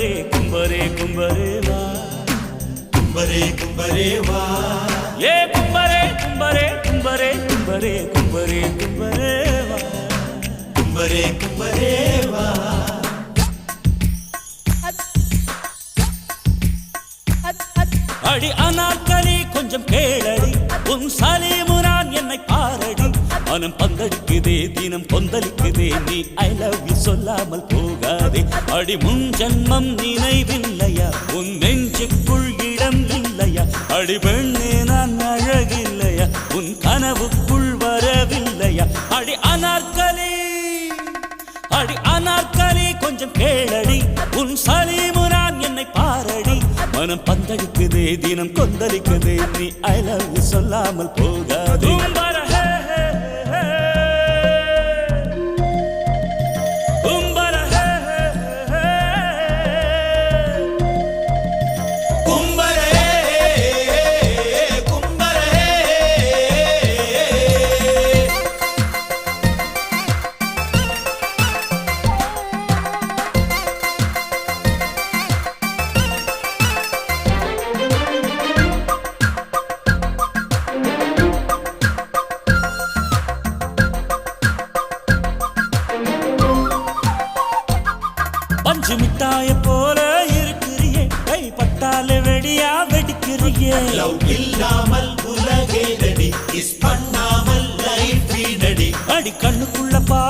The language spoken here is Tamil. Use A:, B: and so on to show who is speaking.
A: கும்பரே கும்பரே கும்பரே வா
B: கும்பரே கும்பரே வா
A: ஏ கும்பரே கும்பரே கும்பரே கும்பரே கும்பரே கும்பரே வா
B: கும்பரே கும்பரே வா
A: அடி அனார்களே கொஞ்சம் கேளடி உன் சலீமுரான் என்னை பாரடி மனம் பந்தடிக்குதே தினம் கொந்தளிக்குதே நீ ஐ லவ் யூ சொல்லாமல் போகாதே அடி முன் ஜன்மம் நினைவில்லையா உன் நெஞ்சுக்குள் இடம் இல்லையா அடி பெண்ணே நான் அழகில்லையா உன் கனவுக்குள் வரவில்லையா அடி அனார்களே கொஞ்சம் கேளடி உன் சலீமுரான் என்னை பாரடி மனம் பந்தடிக்குதே தினம் கொந்தளிக்குதே நீ ஐ லவ் யூ சொல்லாமல் போகாதே பஞ்சு மிட்டாய போல இருக்கிறியே கைப்பட்டாலே வெடியா வெடிக்கிறியே
B: லவ் இல்லாமல் உலகே நடி கிஸ் பண்ணாமல் லைஃப் நடி
A: அடி கண்ணுக்குள்ள பா